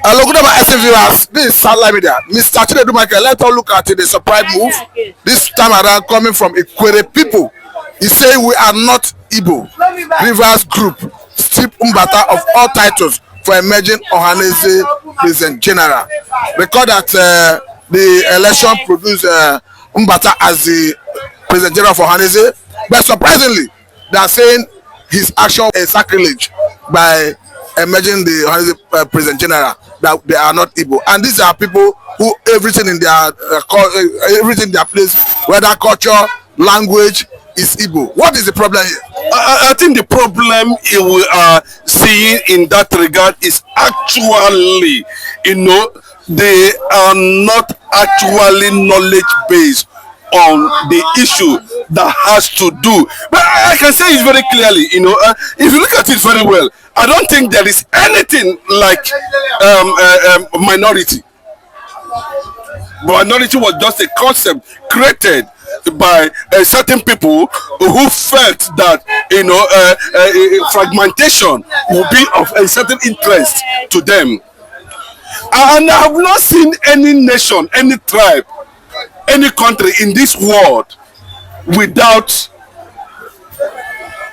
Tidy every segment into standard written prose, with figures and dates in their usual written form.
Hello, good morning, SC viewers. This is Satellite Media. Mr. Chinedu Michael, let's all look at the surprise move. This time around, coming from Ikwere people. He say we are not Igbo. Rivers Group strip Mbata of all titles for emerging Ohanaeze President General. Record that the election produced Mbata as the President General for Ohanaeze, but surprisingly, they are saying his action is sacrilege by emerging the Ohanaeze President General, that they are not Igbo. And these are people who everything in their everything in their place, whether culture, language, is Igbo. What is the problem here? I think the problem we are seeing in that regard is actually, they are not actually knowledge based on the issue that has to do. But I can say it very clearly, if you look at it very well, I don't think there is anything like minority. Minority was just a concept created by certain people who felt that fragmentation would be of a certain interest to them. And I have not seen any nation, any tribe, any country in this world without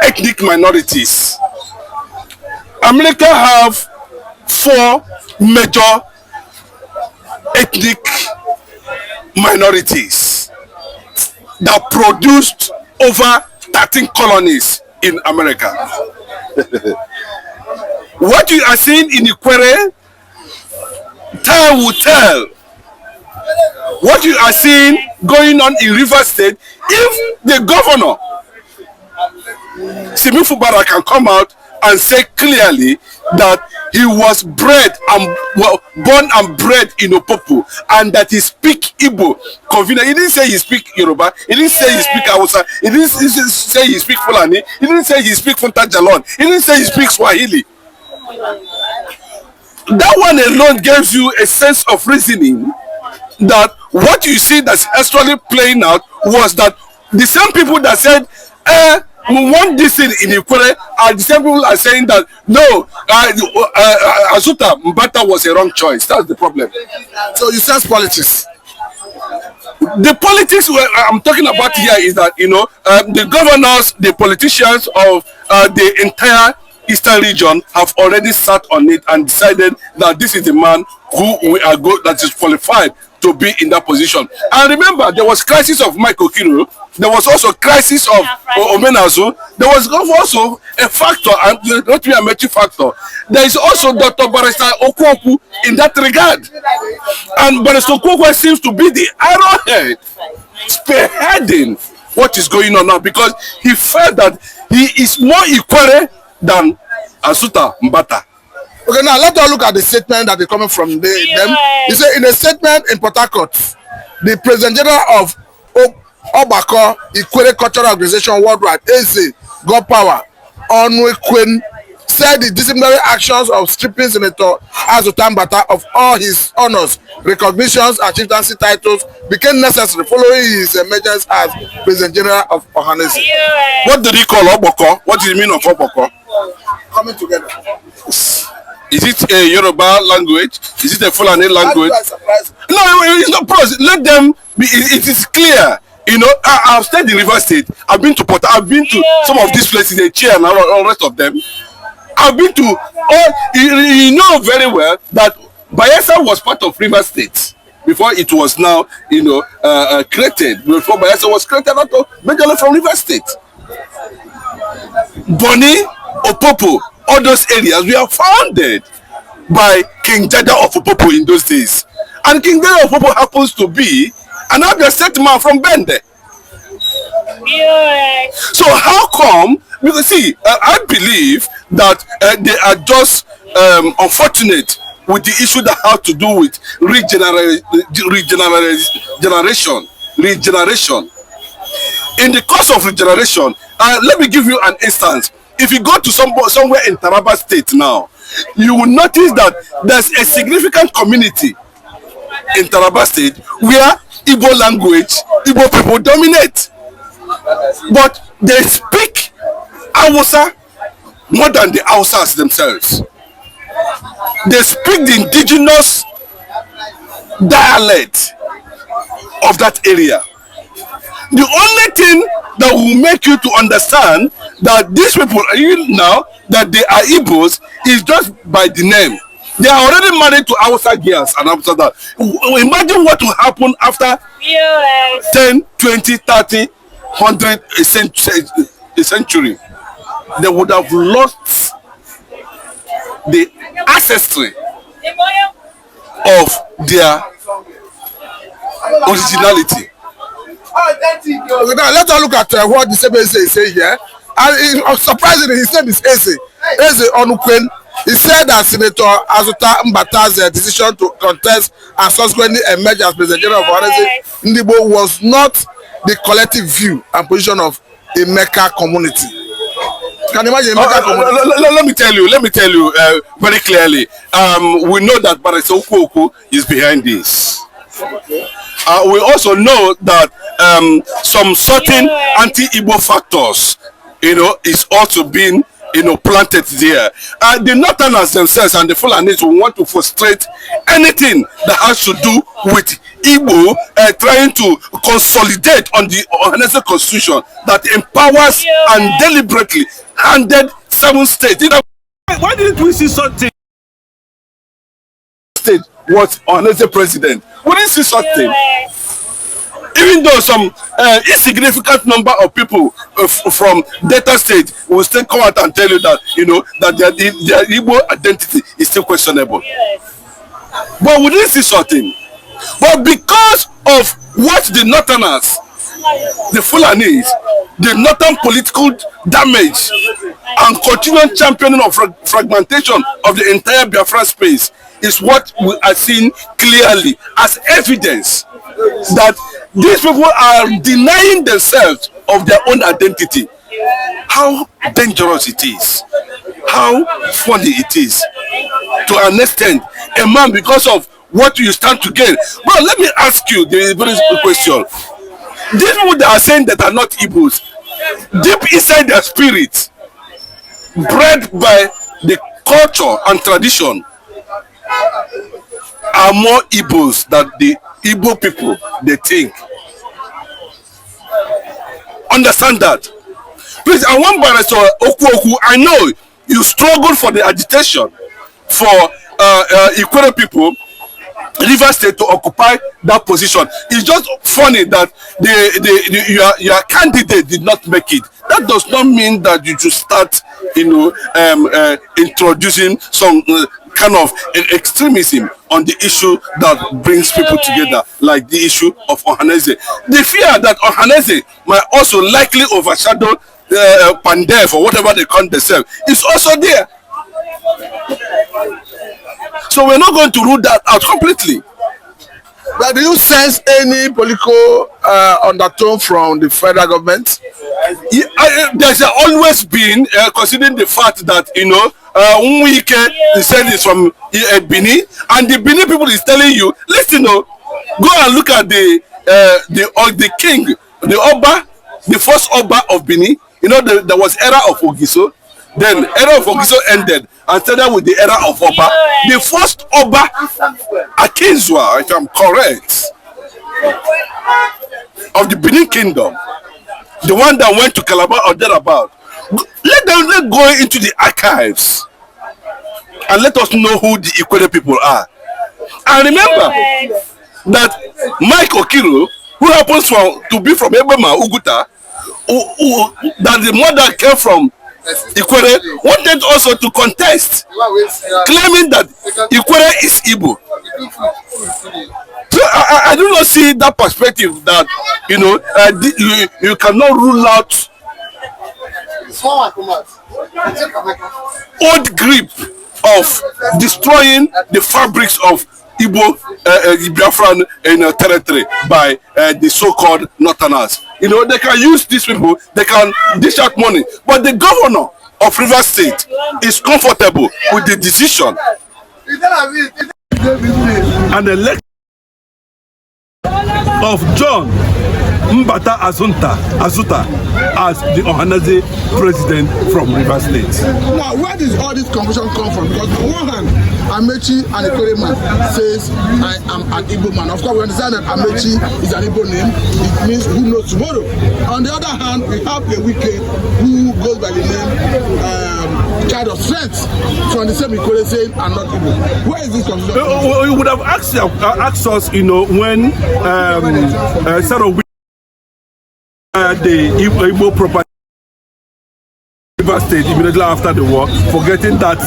ethnic minorities. America have 4 major ethnic minorities that produced over 13 colonies in America. What you are seeing in Ikwere, time will tell. What you are seeing going on in River State, if the governor, Simi Fubara, can come out and say clearly that he was bred and born and bred in Opopo, and that he speak Igbo convenient. He didn't say he speak Yoruba. He didn't say he speak Hausa. He didn't say he speak Fulani. He didn't say he speak Funta Jalon. He didn't say he speaks Swahili. That one alone gives you a sense of reasoning that what you see that's actually playing out was that the same people that said, we want this thing in Ikwere, are the same people are saying that no, Azuta Mbata was a wrong choice. That's the problem. So you sense politics. The politics I'm talking about here is that the governors, the politicians of the entire Eastern region have already sat on it and decided that this is the man who we are that is qualified to be in that position. And remember, there was crisis of Mike Okiro. There was also crisis of Omenazu. There was also a factor, and not be a major factor. There is also Dr. Barrister Okwoku in that regard. And Barrister Okwoku seems to be the arrowhead spearheading what is going on now, because he felt that he is more Ikwere than Asuta Mbata. Okay, now let's look at the statement that is coming from them. He said in a statement in Port Harcourt, the President General of Obako Ikwere Cultural Organization Worldwide, AC, God Power, Onwekwen, said the disciplinary actions of stripping Senator Azuta Mbata of all his honors, recognitions, and chieftaincy titles became necessary following his emergence as President General of Ohanaeze. What did he call Oboko? What does it mean of Oboko? Coming together. Is it a Yoruba language? Is it a Fulani language? No, it's not pros. Let them be. It is clear. I've stayed in River State. I've been to Port. I've been to some of these places, the Chair and all the rest of them. I've been to all. You know very well that Bayelsa was part of River State before it was now, created. Before Bayelsa was created, out of majorly from River State. Boni, Opopo, all those areas were founded by King Jada of Opopo in those days. And King Jada of Opopo happens to be an Abia State man from Bende. So how come? Because see, I believe that they are just unfortunate with the issue that has to do with regeneration. In the course of regeneration, let me give you an instance. If you go to somewhere in Taraba State now, you will notice that there's a significant community in Taraba State where Igbo language, Igbo people dominate. But they speak Hausa more than the Hausas themselves. they speak the indigenous dialect of that area. The only thing that will make you to understand that these people, now that they are Igbos, is just by the name. They are already married to Hausa girls and after that. Imagine what will happen after 10, 20, 30, 100, a century. They would have lost the ancestry of their originality. Okay, now let's look at what the Sebese is saying here. And surprisingly, his name is Eze Onukwen. He said that Senator Azuta Mbata's decision to contest and subsequently emerge as President General of Ohanaeze Indigbo was not the collective view and position of a Mecca community. Can you imagine a Mecca community? Let me tell you very clearly. We know that Barrister Oku is behind this. We also know that some certain anti-Igbo factors, is also being, planted there. The Northerners themselves and the Fulanis will want to frustrate anything that has to do with Igbo trying to consolidate on the Ohanaeze constitution that empowers and deliberately handed 7 states. Why didn't we see something? State was Ohanaeze president. We didn't see something. Even though some insignificant number of people from Delta State will still come out and tell you that that their Igbo identity is still questionable. But we didn't see something. But because of what the Northerners, the Fulanis, the Northern political damage and continual championing of fragmentation of the entire Biafra space is what we are seeing clearly as evidence that these people are denying themselves of their own identity. How dangerous it is, how funny it is to an extent. A man, because of what you stand to gain. But let me ask you the very simple question. These people that are saying that are not Igbos, deep inside their spirit, bred by the culture and tradition, are more Igbos than the Igbo people they think. Understand that. Please, I want Barrister Oku, I know you struggled for the agitation for Ikwere people, River State, to occupy that position. It's just funny that your candidate did not make it. That does not mean that you should start, introducing some kind of extremism on the issue that brings people together, like the issue of Ohanaeze. The fear that Ohanaeze might also likely overshadow Pandef or whatever they call themselves is also there. So we're not going to rule that out completely. But do you sense any political undertone from the federal government? There's always been, considering the fact that, Nwike is from Benin, and the Benin people is telling you, listen, go and look at the king, the Oba, the first Oba of Benin. There was era of Ogiso. Then era of Ogiso ended and started with the era of Oba. The first Oba, Akinzwa, if I'm correct, of the Benin Kingdom, the one that went to Calabar or thereabout. Let go into the archives and let us know who the Ikwere people are. And remember that Mike Okiro, who happens to be from Ebema, Uguta, that the mother came from Ikwere, wanted also to contest, claiming that Ikwere is Igbo. So I do not see that perspective that you cannot rule out old grip of destroying the fabrics of Igbo Biafran territory by the so-called Northerners. They can use these people, they can dish out money, but the governor of River State is comfortable with the decision and elect of John Mbata Azuta as the Ohanaeze president from Rivers State. Now, where does all this confusion come from? Because on one hand, Amechi and Ikwere man says, I am an Igbo man. Of course, we understand that Amechi is an Igbo name. It means who knows tomorrow. On the other hand, we have a Wike who goes by the name Child of Strength. So on the same Ikwere saying, I'm not Igbo. Where is this confusion? You would have asked us, you know, when the Igbo property River State immediately after the war, forgetting that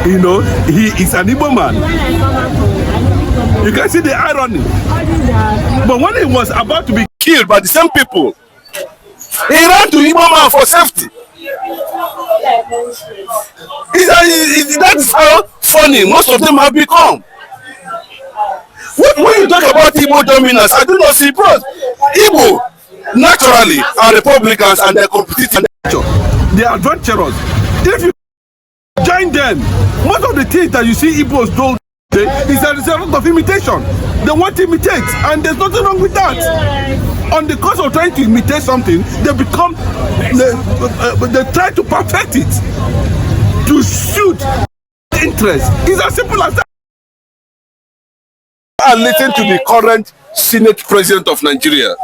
you know he is an Igbo man. You can see the irony. But when he was about to be killed by the same people, he ran to Igbo man for safety. That's how funny most of them have become. When you talk about Igbo dominance, I do not see pros. Igbo naturally are Republicans and they're competitive. They are adventurous. If you join them, most of the things that you see Igbos do is a result of imitation. They want to imitate, and there's nothing wrong with that. On the course of trying to imitate something, they become, they try to perfect it to suit interest. It's as simple as that. And listen to the current Senate President of Nigeria.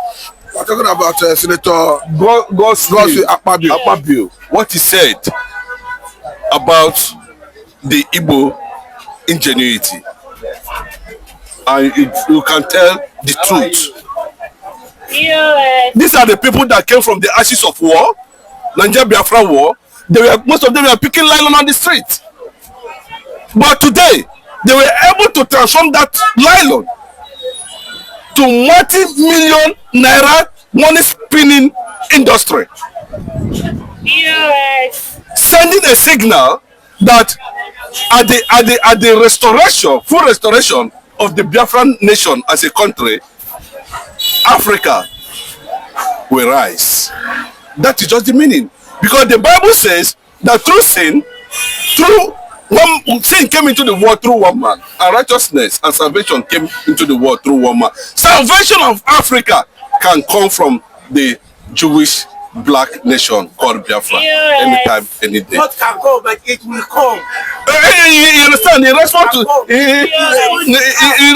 We're talking about Senator Godswill Akpabio. What he said about the Igbo ingenuity. And you can tell the truth. These are the people that came from the ashes of war, Nigeria Biafra war. Most of them were picking nylon on the street. But today, they were able to transform that nylon to multi-million naira money spinning industry. Yes. Sending a signal that at the restoration, full restoration of the Biafran nation as a country, Africa will rise. That is just the meaning. Because the Bible says that through sin came into the world through one man, and righteousness and salvation came into the world through one man. Salvation of Africa can come from the Jewish black nation called Biafra. Anytime, any day. What can go, but it will come. You understand? In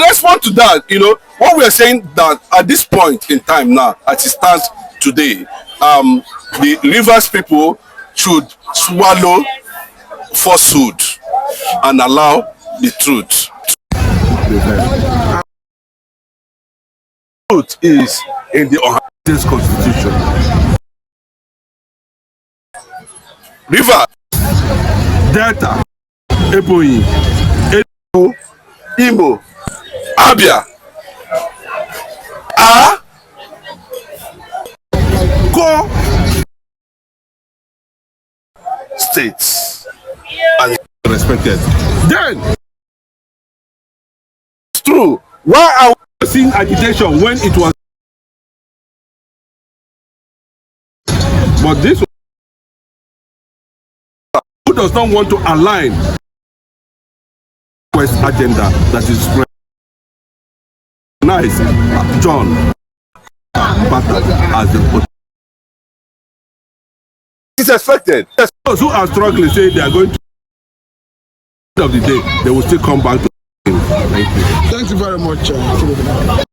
response to that, you know, what we are saying that at this point in time now, as it stands today, the Rivers people should swallow falsehood and allow the truth. The truth is in the Ohanaeze Constitution. River, Delta, Ebonyi, Edo, Imo, Abia are core states and respected. Then it's true. Why are we seeing agitation when it was? But this who does not want to align West agenda that is nice. John Mbata as the it's expected. Those who are struggling say they are going to end of the day, they will still come back to. Thank you. Thank you very much.